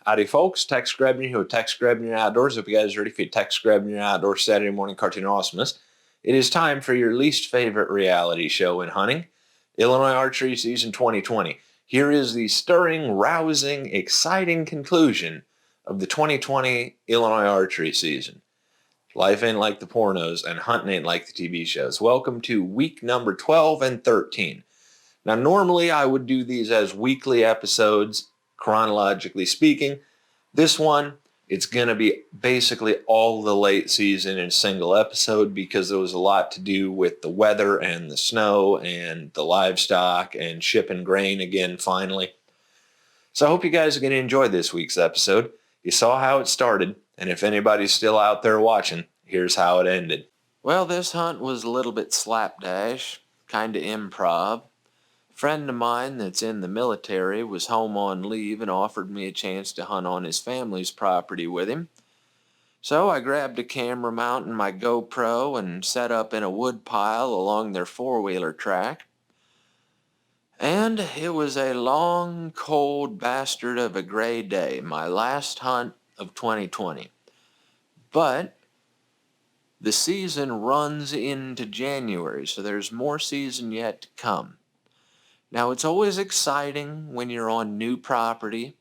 Howdy folks, Tex Grebner here with Tex Grebner Outdoors. Hope you guys are ready for your Tex Grebner Outdoors Saturday morning cartoon awesomeness. It is time for your least favorite reality show in hunting, Illinois Archery Season 2020. Here is the stirring, rousing, exciting conclusion of the 2020 Illinois Archery season. Life ain't like the pornos and hunting ain't like the TV shows. Welcome to week number 12 and 13. Now normally I would do these as weekly episodes, chronologically speaking. This one, it's going to be basically all the late season in a single episode because there was a lot to do with the weather and the snow and the livestock and shipping grain again finally. So I hope you guys are going to enjoy this week's episode. You saw how it started, and if anybody's still out there watching, here's how it ended. Well, this hunt was a little bit slapdash, kind of improv. A friend of mine that's in the military was home on leave and offered me a chance to hunt on his family's property with him. So I grabbed a camera mount and my GoPro and set up in a wood pile along their four-wheeler track. And it was a long, cold bastard of a gray day, my last hunt of 2020. But the season runs into January, so there's more season yet to come. Now, it's always exciting when you're on new property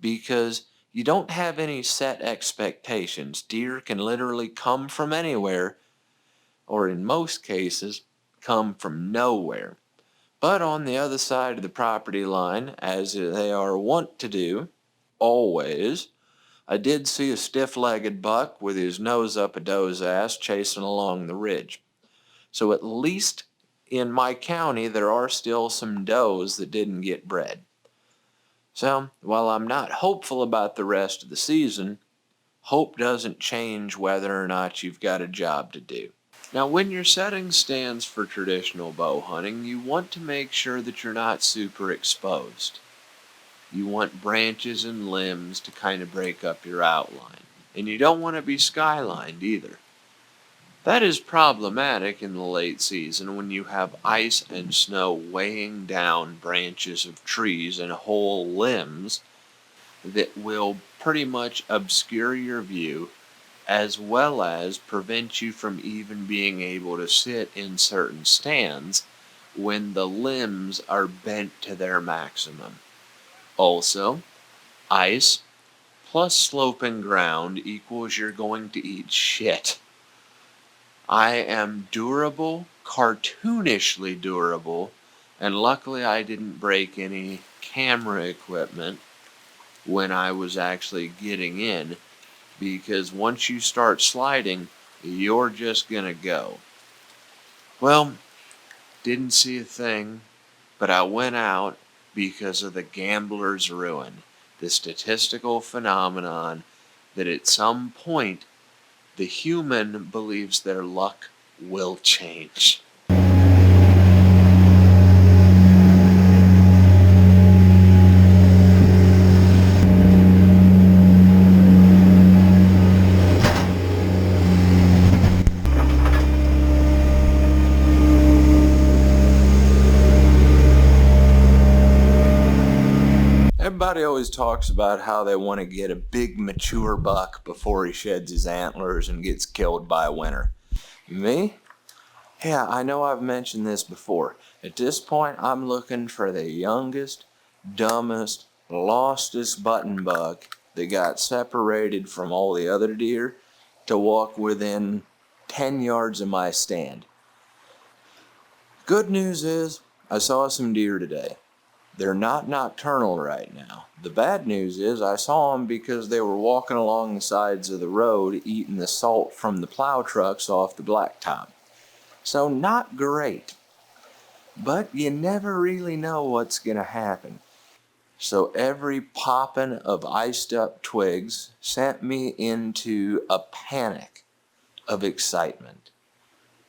because you don't have any set expectations. Deer can literally come from anywhere, or in most cases, come from nowhere. But on the other side of the property line, as they are wont to do, always, I did see a stiff-legged buck with his nose up a doe's ass chasing along the ridge. So at least in my county, there are still some does that didn't get bred. So, while I'm not hopeful about the rest of the season, hope doesn't change whether or not you've got a job to do. Now, when you're setting stands for traditional bow hunting, you want to make sure that you're not super exposed. You want branches and limbs to kind of break up your outline. And you don't want to be skylined either. That is problematic in the late season when you have ice and snow weighing down branches of trees and whole limbs that will pretty much obscure your view as well as prevent you from even being able to sit in certain stands when the limbs are bent to their maximum. Also, ice plus sloping ground equals you're going to eat shit. I am durable, cartoonishly durable, and luckily I didn't break any camera equipment when I was actually getting in, because once you start sliding, you're just gonna go. Well, didn't see a thing, but I went out because of the gambler's ruin, the statistical phenomenon that at some point the human believes their luck will change. Everybody always talks about how they want to get a big mature buck before he sheds his antlers and gets killed by winter. Me? Yeah, I know I've mentioned this before. At this point, I'm looking for the youngest, dumbest, lostest button buck that got separated from all the other deer to walk within 10 yards of my stand. Good news is, I saw some deer today. They're not nocturnal right now. The bad news is I saw them because they were walking along the sides of the road eating the salt from the plow trucks off the blacktop. So not great. But you never really know what's going to happen. So every popping of iced up twigs sent me into a panic of excitement.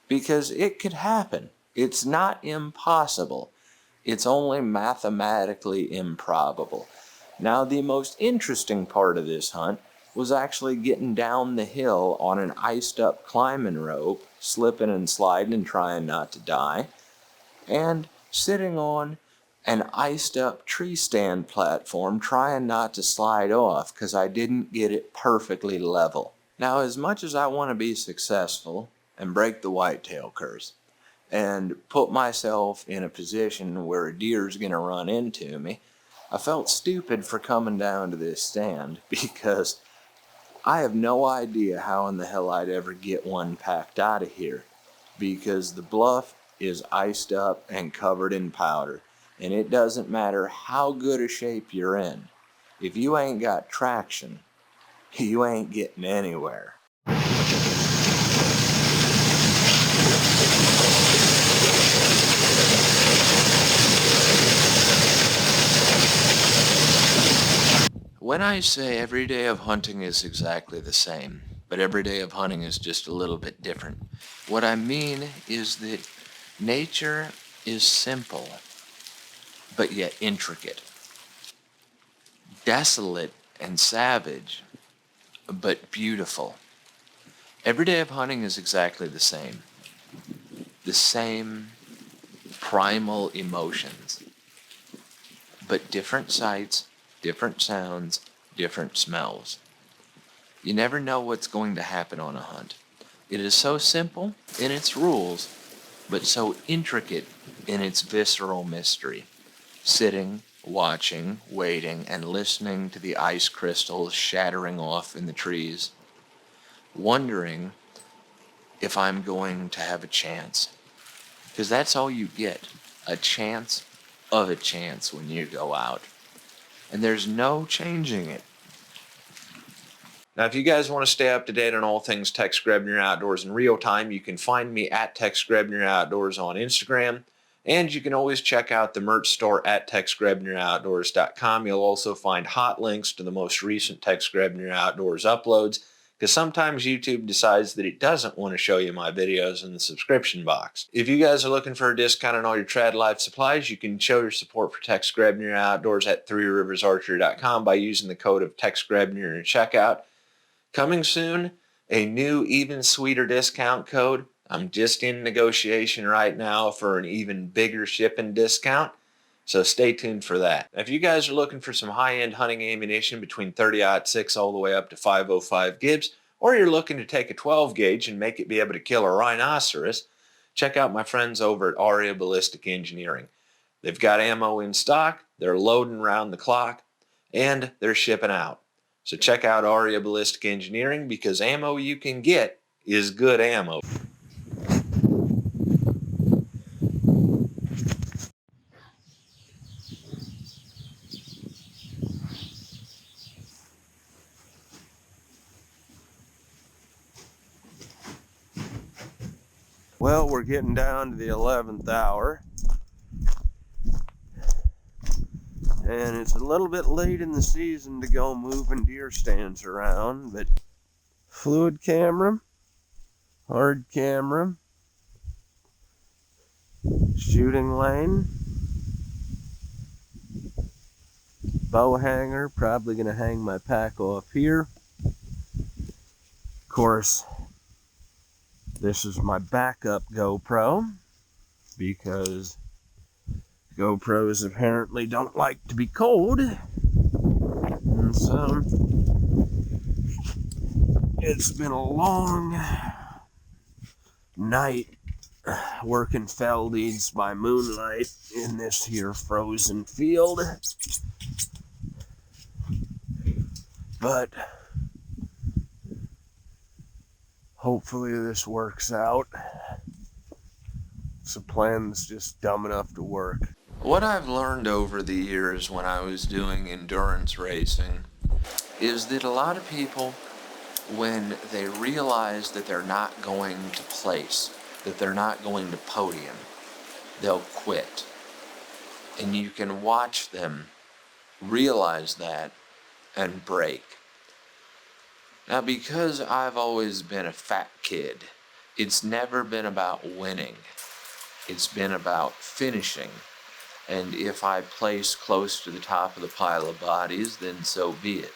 Because it could happen. It's not impossible. It's only mathematically improbable. Now, the most interesting part of this hunt was actually getting down the hill on an iced up climbing rope, slipping and sliding and trying not to die, and sitting on an iced up tree stand platform, trying not to slide off because I didn't get it perfectly level. Now, as much as I want to be successful and break the whitetail curse and put myself in a position where a deer's going to run into me, I felt stupid for coming down to this stand because I have no idea how in the hell I'd ever get one packed out of here, because the bluff is iced up and covered in powder, and it doesn't matter how good a shape you're in. If you ain't got traction, you ain't getting anywhere. When I say every day of hunting is exactly the same, but every day of hunting is just a little bit different, what I mean is that nature is simple, but yet intricate. Desolate and savage, but beautiful. Every day of hunting is exactly the same. The same primal emotions, but different sights, different sounds, different smells. You never know what's going to happen on a hunt. It is so simple in its rules, but so intricate in its visceral mystery. Sitting, watching, waiting, and listening to the ice crystals shattering off in the trees, wondering if I'm going to have a chance. Because that's all you get, a chance of a chance when you go out. And there's no changing it. Now, if you guys want to stay up to date on all things Tex Grebner Outdoors in real time, you can find me at Tex Grebner Outdoors on Instagram. And you can always check out the merch store at TexGrebnerOutdoors.com. You'll also find hot links to the most recent Tex Grebner Outdoors uploads, because sometimes YouTube decides that it doesn't want to show you my videos in the subscription box. If you guys are looking for a discount on all your trad life supplies, you can show your support for Tex Grebner Outdoors at threeriversarchery.com by using the code of Tex Grebner in checkout. Coming soon, a new even sweeter discount code. I'm just in negotiation right now for an even bigger shipping discount, so stay tuned for that. If you guys are looking for some high-end hunting ammunition between 30-06 all the way up to 505 Gibbs, or you're looking to take a 12 gauge and make it be able to kill a rhinoceros, check out my friends over at Aria Ballistic Engineering. They've got ammo in stock, they're loading around the clock, and they're shipping out. So check out Aria Ballistic Engineering, because ammo you can get is good ammo. Well, we're getting down to the 11th hour, and it's a little bit late in the season to go moving deer stands around, but fluid camera, hard camera, shooting lane, bow hanger, probably going to hang my pack off here. Of course, this is my backup GoPro, because GoPros apparently don't like to be cold, and so it's been a long night working fell deeds by moonlight in this here frozen field, but hopefully this works out. It's a plan that's just dumb enough to work. What I've learned over the years when I was doing endurance racing is that a lot of people, when they realize that they're not going to place, that they're not going to podium, they'll quit. And you can watch them realize that and break. Now, because I've always been a fat kid, it's never been about winning. It's been about finishing. And if I place close to the top of the pile of bodies, then so be it.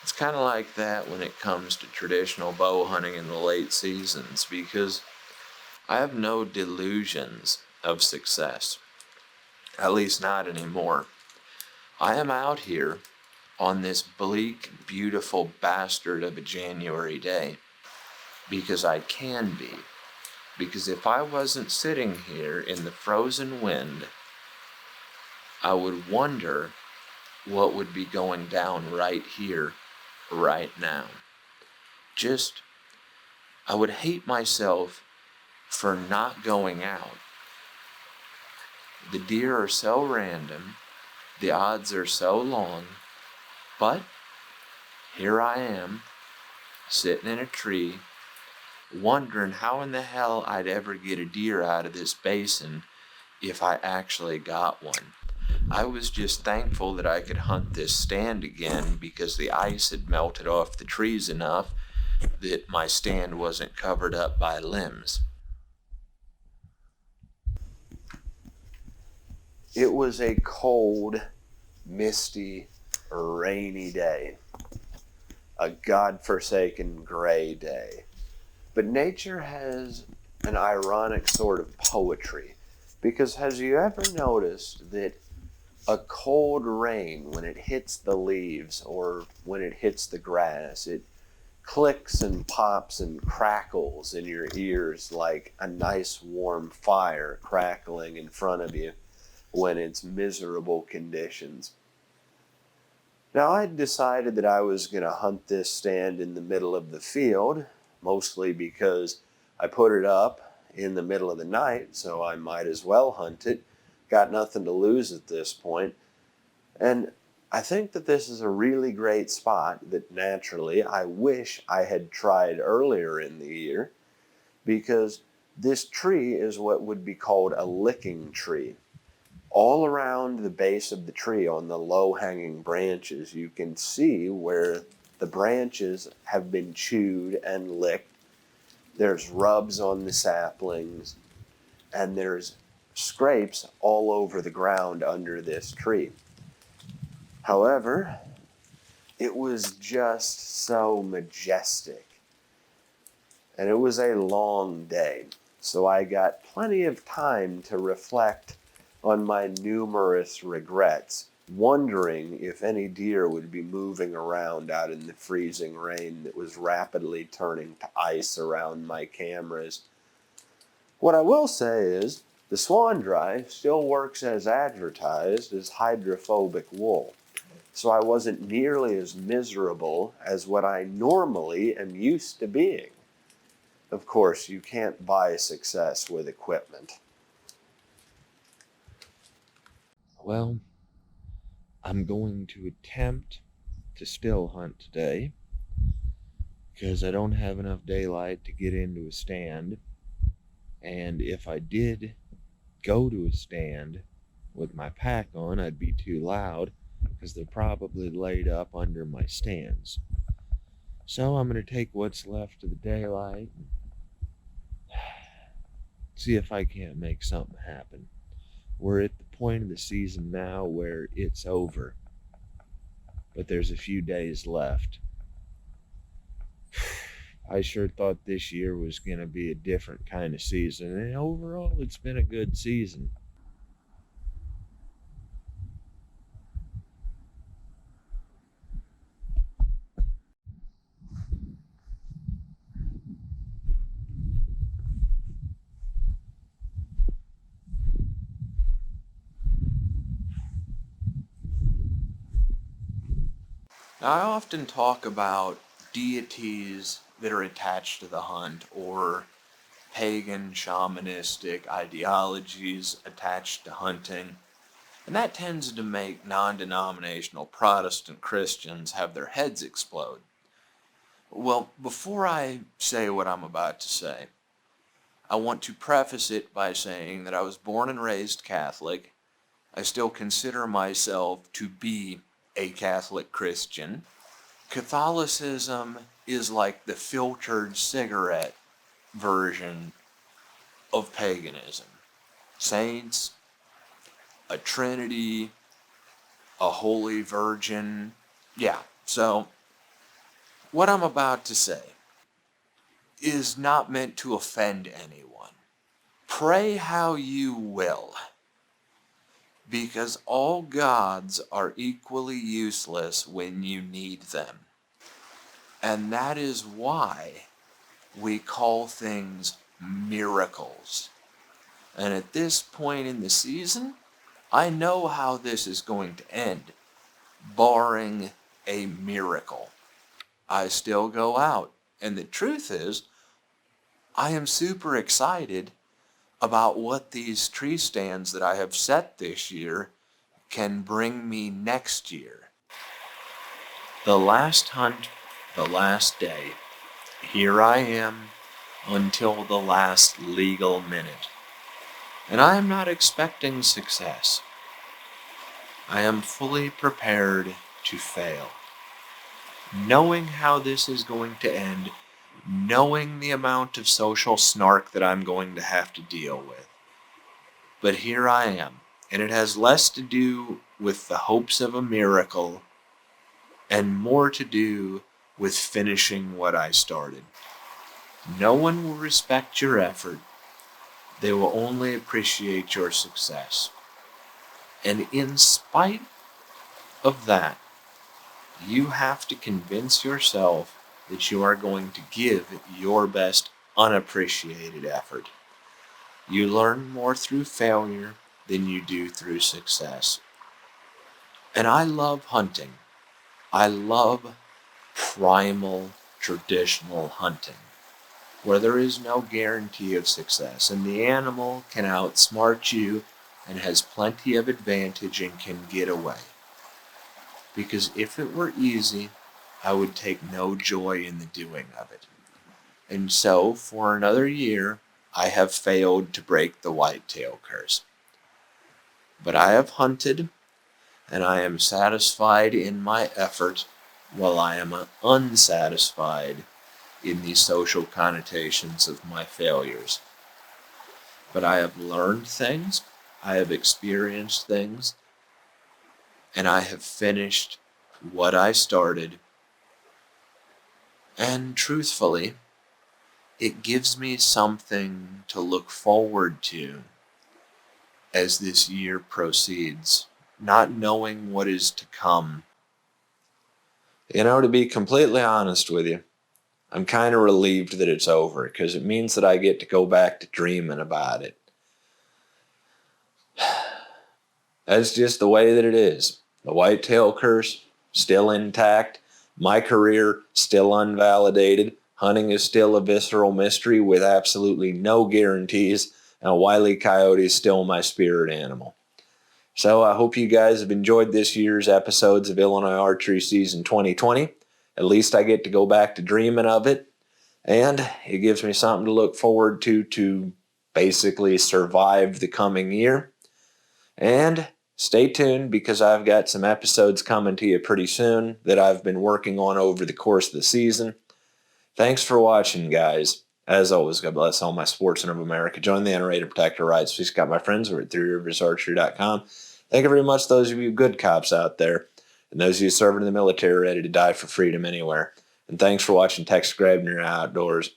It's kind of like that when it comes to traditional bow hunting in the late seasons, because I have no delusions of success. At least not anymore. I am out here on this bleak, beautiful bastard of a January day because I can be. Because if I wasn't sitting here in the frozen wind, I would wonder what would be going down right here, right now. I would hate myself for not going out. The deer are so random, the odds are so long, but here I am, sitting in a tree, wondering how in the hell I'd ever get a deer out of this basin if I actually got one. I was just thankful that I could hunt this stand again because the ice had melted off the trees enough that my stand wasn't covered up by limbs. It was a cold, misty, rainy day. A godforsaken gray day. But nature has an ironic sort of poetry, because has you ever noticed that a cold rain, when it hits the leaves or when it hits the grass, it clicks and pops and crackles in your ears like a nice warm fire crackling in front of you when it's miserable conditions. Now, I'd decided that I was going to hunt this stand in the middle of the field, mostly because I put it up in the middle of the night, so I might as well hunt it. Got nothing to lose at this point. And I think that this is a really great spot that naturally I wish I had tried earlier in the year, because this tree is what would be called a licking tree. All around the base of the tree on the low-hanging branches, you can see where the branches have been chewed and licked. There's rubs on the saplings, and there's scrapes all over the ground under this tree. However, it was just so majestic. And it was a long day, so I got plenty of time to reflect on my numerous regrets, wondering if any deer would be moving around out in the freezing rain that was rapidly turning to ice around my cameras. What I will say is, the Swan Dry still works as advertised as hydrophobic wool, so I wasn't nearly as miserable as what I normally am used to being. Of course, you can't buy success with equipment. Well, I'm going to attempt to still hunt today because I don't have enough daylight to get into a stand. And if I did go to a stand with my pack on, I'd be too loud because they're probably laid up under my stands. So I'm going to take what's left of the daylight and see if I can't make something happen. We're at the point of the season now where it's over, but there's a few days left. I sure thought this year was going to be a different kind of season, and overall it's been a good season. Now, I often talk about deities that are attached to the hunt, or pagan shamanistic ideologies attached to hunting, and that tends to make non-denominational Protestant Christians have their heads explode. Well, before I say what I'm about to say, I want to preface it by saying that I was born and raised Catholic. I still consider myself to be a Catholic Christian. Catholicism is like the filtered cigarette version of paganism. Saints, a trinity, a holy virgin. Yeah, so what I'm about to say is not meant to offend anyone. Pray how you will. because all gods are equally useless when you need them. And that is why we call things miracles. And at this point in the season, I know how this is going to end, barring a miracle. I still go out. And the truth is, I am super excited about what these tree stands that I have set this year can bring me next year. The last hunt, the last day, here I am until the last legal minute. And I am not expecting success. I am fully prepared to fail. Knowing how this is going to end, knowing the amount of social snark that I'm going to have to deal with. But here I am, and it has less to do with the hopes of a miracle and more to do with finishing what I started. No one will respect your effort. They will only appreciate your success. And in spite of that, you have to convince yourself that you are going to give your best unappreciated effort. You learn more through failure than you do through success. And I love hunting. I love primal, traditional hunting, where there is no guarantee of success, and the animal can outsmart you and has plenty of advantage and can get away. Because if it were easy, I would take no joy in the doing of it. And so, for another year, I have failed to break the whitetail curse. But I have hunted, and I am satisfied in my effort, while I am unsatisfied in the social connotations of my failures. But I have learned things, I have experienced things, and I have finished what I started. And truthfully, it gives me something to look forward to as this year proceeds, not knowing what is to come. To be completely honest with you, I'm kind of relieved that it's over, because it means that I get to go back to dreaming about it. That's just the way that it is. The whitetail curse, still intact. My career, still unvalidated. Hunting is still a visceral mystery with absolutely no guarantees. And a wily coyote is still my spirit animal. So I hope you guys have enjoyed this year's episodes of Illinois Archery Season 2020. At least I get to go back to dreaming of it. And it gives me something to look forward to basically survive the coming year. And stay tuned, because I've got some episodes coming to you pretty soon that I've been working on over the course of the season. Thanks for watching, guys. As always, God bless all my sportsmen of America. Join the NRA to protect our rights. Please got my friends over at threeriversarchery.com. Thank you very much, those of you good cops out there, and those of you serving in the military ready to die for freedom anywhere. And thanks for watching Tex Grebner Outdoors.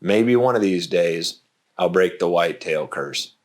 Maybe one of these days, I'll break the whitetail curse.